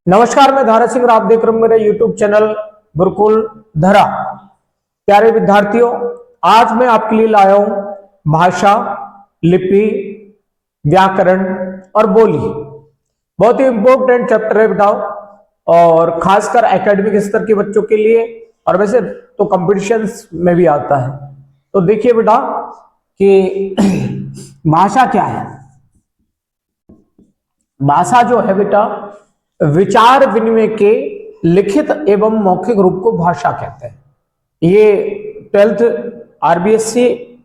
नमस्कार, मैं धारा सिंह और आप देख रहे हो मेरे YouTube चैनल गुरुकुल धरा। प्यारे विद्यार्थियों, आज मैं आपके लिए लाया हूं भाषा, लिपि, व्याकरण और बोली। बहुत ही इंपॉर्टेंट चैप्टर है बेटा, और खासकर एकेडमिक स्तर के बच्चों के लिए, और वैसे तो कॉम्पिटिशन्स में भी आता है। तो देखिए बेटा कि भाषा क्या है। भाषा जो है बेटा, विचार विनिमय के लिखित एवं मौखिक रूप को भाषा कहते हैं। ये 12th RBSc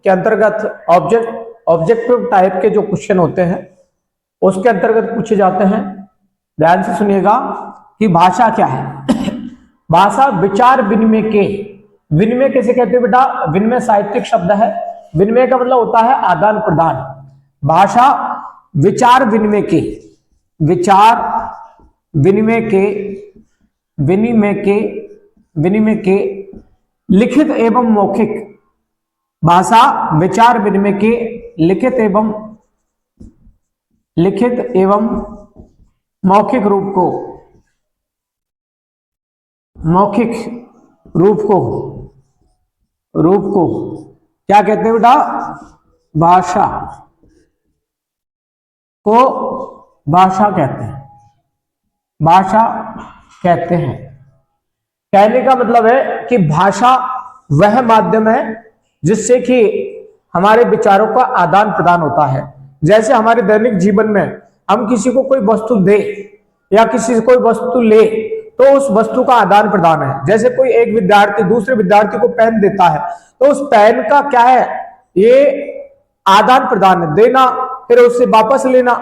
के अंतर्गत ऑब्जेक्टिव टाइप के जो क्वेश्चन होते हैं उसके अंतर्गत पूछे जाते हैं। ध्यान से सुनिएगा कि भाषा क्या है। भाषा विचार विनिमय के, विनिमय कैसे कहते हैं बेटा? विनिमय साहित्यिक शब्द है। विनिमय का मतलब होता है आदान प्रदान। भाषा विचार विनिमय के, विचार विनिमय के लिखित एवं मौखिक, भाषा विचार विनिमय के लिखित एवं मौखिक रूप को क्या कहते हैं बेटा? भाषा को भाषा कहते हैं। भाषा कहते हैं। कहने का मतलब है कि भाषा वह माध्यम है जिससे कि हमारे विचारों का आदान प्रदान होता है। जैसे हमारे दैनिक जीवन में हम किसी को कोई वस्तु दे या किसी से कोई वस्तु ले तो उस वस्तु का आदान प्रदान है। जैसे कोई एक विद्यार्थी दूसरे विद्यार्थी को पेन देता है तो उस पेन का क्या है? ये आदान प्रदान है, देना फिर उससे वापस लेना।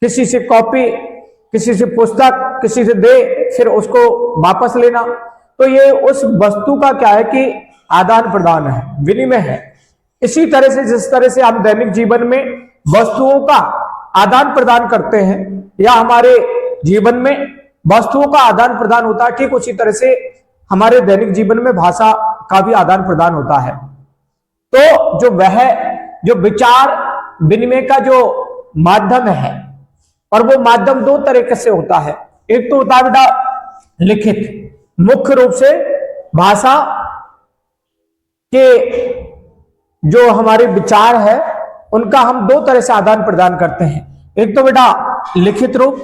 किसी से कॉपी, किसी से पुस्तक, किसी से दे फिर उसको वापस लेना। तो ये उस वस्तु का क्या है कि आदान प्रदान है, विनिमय है। इसी तरह से जिस तरह से हम दैनिक जीवन में वस्तुओं का आदान प्रदान करते हैं या हमारे जीवन में वस्तुओं का आदान प्रदान होता है, ठीक उसी तरह से हमारे दैनिक जीवन में भाषा का भी आदान प्रदान होता है। तो जो विचार विनिमय का जो माध्यम है, और वो माध्यम दो तरीके से होता है। एक तो होता है बेटा लिखित, मुख्य रूप से भाषा के जो हमारे विचार है उनका हम दो तरह से आदान प्रदान करते हैं। एक तो बेटा लिखित रूप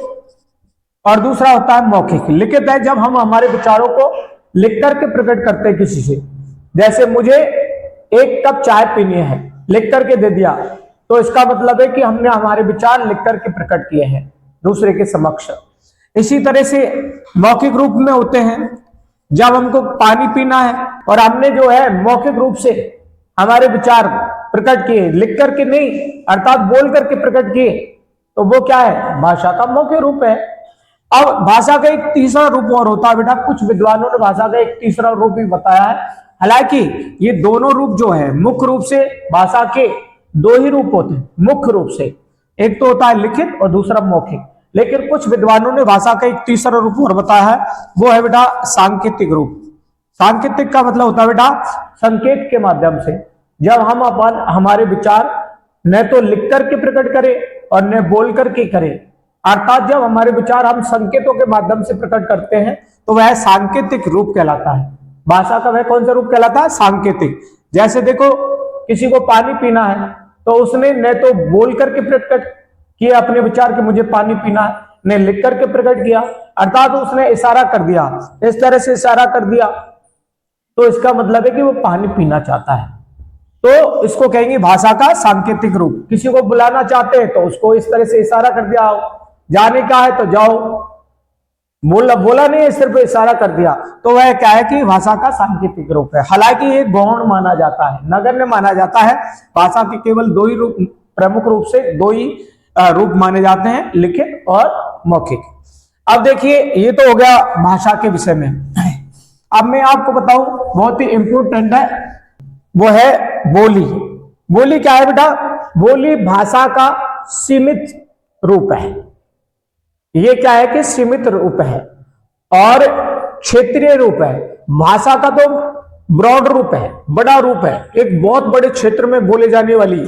और दूसरा होता है मौखिक। लिखित है जब हम हमारे विचारों को लिख करके प्रकट करते हैं किसी से। जैसे मुझे एक कप चाय पीनी है, लिख करके दे दिया, तो इसका मतलब है कि हमने हमारे विचार लिख करके प्रकट किए हैं दूसरे के समक्ष। इसी तरह से मौखिक रूप में होते हैं जब हमको पानी पीना है और हमने जो है मौखिक रूप से हमारे विचार प्रकट किए, लिख करके नहीं अर्थात बोल करके प्रकट किए, तो वो क्या है? भाषा का मौखिक रूप है। अब भाषा का एक तीसरा रूप और होता है बेटा। कुछ विद्वानों ने भाषा का एक तीसरा रूप भी बताया है। हालांकि ये दोनों रूप जो है मुख्य रूप से भाषा के दो ही रूप होते हैं मुख्य रूप से, एक तो होता है लिखित और दूसरा मौखिक। लेकिन कुछ विद्वानों ने भाषा का एक तीसरा रूप और बताया है, वो है बेटा सांकेतिक रूप। सांकेतिक का मतलब होता है बेटा संकेत के माध्यम से, जब हम हमारे विचार न तो लिख करके प्रकट करें और न बोल करके करें, अर्थात जब हमारे विचार हम संकेतों के माध्यम से प्रकट करते हैं तो वह सांकेतिक रूप कहलाता है। भाषा का वह कौन सा रूप कहलाता है? सांकेतिक। जैसे देखो, किसी को पानी पीना है तो उसने न तो बोल करके प्रकट किया अपने विचार कि मुझे पानी पीना है, ने लिख करके प्रकट किया, अर्थात उसने इशारा कर दिया, इस तरह से इशारा कर दिया, तो इसका मतलब है कि वो पानी पीना चाहता है। तो इसको कहेंगे भाषा का सांकेतिक रूप। किसी को बुलाना चाहते हैं तो उसको इस तरह से इशारा कर दिया, जाने का है तो जाओ, बोला नहीं है, सिर्फ इशारा कर दिया, तो वह क्या है कि भाषा का सांकेतिक रूप है। हालांकि ये गौण माना जाता है, नगण्य माना जाता है। भाषा के केवल दो ही रूप, प्रमुख रूप से दो ही रूप माने जाते हैं, लिखित और मौखिक। अब देखिए, ये तो हो गया भाषा के विषय में। अब मैं आपको बताऊं, बहुत ही इंपोर्टेंट है, वो है बोली। बोली क्या है बेटा? बोली भाषा का सीमित रूप है। ये क्या है कि सीमित रूप है और क्षेत्रीय रूप है। भाषा का तो ब्रॉड रूप है, बड़ा रूप है, एक बहुत बड़े क्षेत्र में बोले जाने वाली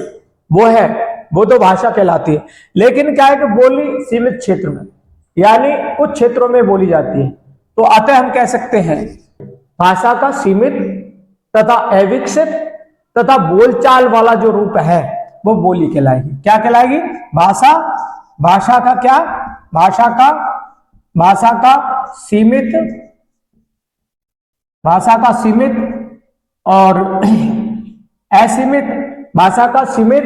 वो है, वो तो भाषा कहलाती है। लेकिन क्या है कि बोली सीमित क्षेत्र में, यानी कुछ क्षेत्रों में बोली जाती है। तो अतः हम कह सकते हैं भाषा का सीमित तथा अविकसित तथा बोलचाल वाला जो रूप है वो बोली कहलाएगी। क्या कहलाएगी? भाषा। भाषा का क्या? भाषा का सीमित, भाषा का सीमित और असीमित, भाषा का सीमित,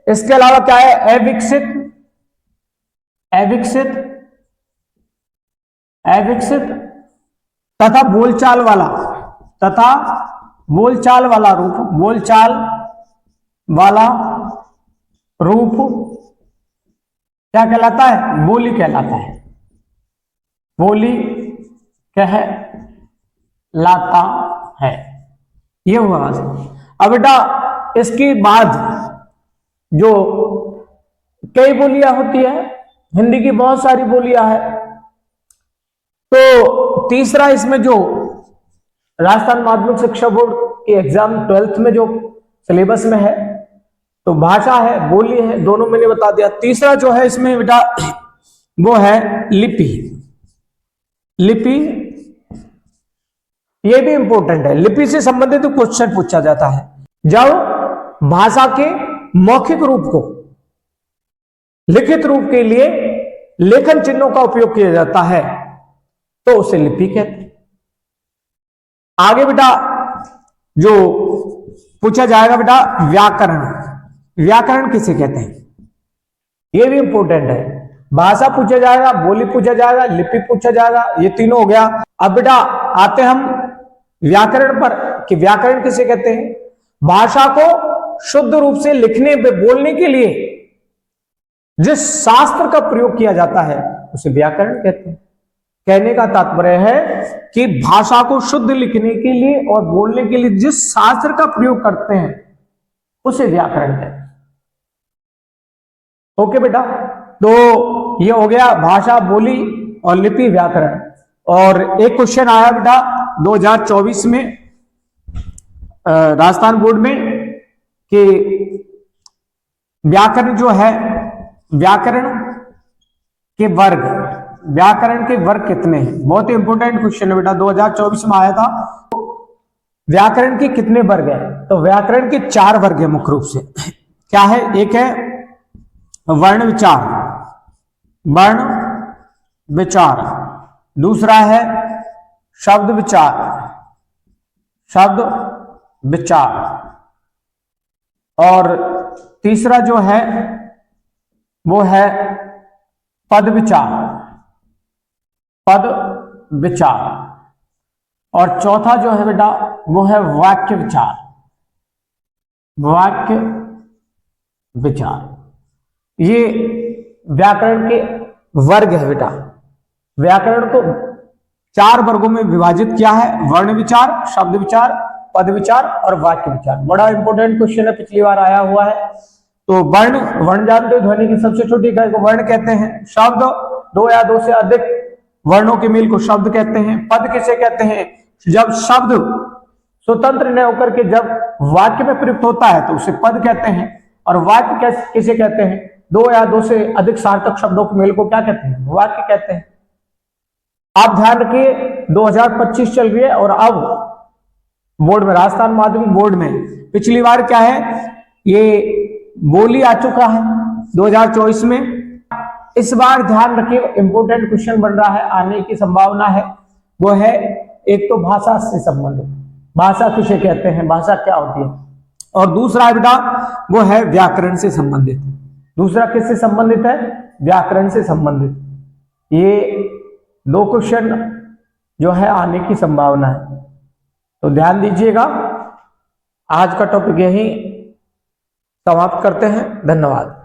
इसके अलावा क्या है? अविकसित, अविकसित, अविकसित तथा बोलचाल वाला, तथा बोलचाल वाला रूप, बोलचाल वाला रूप क्या कहलाता है? बोली कहलाता है। बोली कहलाता है। ये हुआ। अब बेटा इसके बाद जो कई बोलियां होती है, हिंदी की बहुत सारी बोलियां है। तो तीसरा इसमें जो राजस्थान माध्यमिक शिक्षा बोर्ड के एग्जाम 12th में जो सिलेबस में है, तो भाषा है, बोली है, दोनों मैंने बता दिया। तीसरा जो है इसमें बेटा वो है लिपि। लिपि ये भी इंपॉर्टेंट है। लिपि से संबंधित क्वेश्चन पूछा जाता है। जब भाषा के मौखिक रूप को लिखित रूप के लिए लेखन चिन्हों का उपयोग किया जाता है तो उसे लिपि कहते हैं। आगे बेटा जो पूछा जाएगा बेटा व्याकरण। व्याकरण किसे कहते हैं? यह भी इंपॉर्टेंट है। भाषा पूछा जाएगा, बोली पूछा जाएगा, लिपि पूछा जाएगा, ये तीनों हो गया। अब बेटा आते हम व्याकरण पर कि व्याकरण किसे कहते हैं? भाषा को शुद्ध रूप से लिखने पे बोलने के लिए जिस शास्त्र का प्रयोग किया जाता है उसे व्याकरण कहते हैं। कहने का तात्पर्य है कि भाषा को शुद्ध लिखने के लिए और बोलने के लिए जिस शास्त्र का प्रयोग करते हैं उसे व्याकरण कहते हैं। ओके बेटा, तो ये हो गया भाषा, बोली और लिपि, व्याकरण। और एक क्वेश्चन आया बेटा 2024 में राजस्थान बोर्ड में कि व्याकरण जो है, व्याकरण के वर्ग, व्याकरण के वर्ग कितने हैं? बहुत ही इंपॉर्टेंट क्वेश्चन है बेटा, 2024 में आया था। व्याकरण के कितने वर्ग है? तो व्याकरण के 4 वर्ग है मुख्य रूप से। क्या है? एक है वर्ण विचार, वर्ण विचार। दूसरा है शब्द विचार, शब्द विचार। और तीसरा जो है वो है पद विचार, पद विचार। और चौथा जो है बेटा वो है वाक्य विचार, वाक्य विचार। ये व्याकरण के वर्ग है बेटा। व्याकरण को 4 वर्गों में विभाजित किया है, वर्ण विचार, शब्द विचार, पद विचार और वाक्य विचार। बड़ा इंपॉर्टेंट क्वेश्चन है, पिछली बार आया हुआ है। तो वर्ण, वर्ण जानते हो, ध्वनि की सबसे छोटी इकाई को वर्ण कहते हैं। शब्द 2 या 2 से अधिक वर्णों के मेल को शब्द कहते हैं। पद किसे कहते हैं? जब शब्द स्वतंत्र न होकर के जब वाक्य में प्रयुक्त होता है तो उसे पद कहते हैं। और वाक्य किसे कहते हैं? 2 या 2 से अधिक सार्थक शब्दों के मेल को क्या कहते हैं? वाक्य कहते हैं। आप ध्यान रखिए 2025 चल रही है और अब बोर्ड में, राजस्थान माध्यमिक बोर्ड में पिछली बार क्या है, ये बोली आ चुका है 2024 में। इस बार ध्यान रखिए इंपॉर्टेंट क्वेश्चन बन रहा है, आने की संभावना है। वो है एक तो भाषा से संबंधित, भाषा किसे कहते हैं, भाषा क्या होती है। और दूसरा बेटा वो है व्याकरण से संबंधित। दूसरा किससे संबंधित है? व्याकरण से संबंधित। ये 2 क्वेश्चन जो है आने की संभावना है, तो ध्यान दीजिएगा। आज का टॉपिक यही समाप्त करते हैं। धन्यवाद।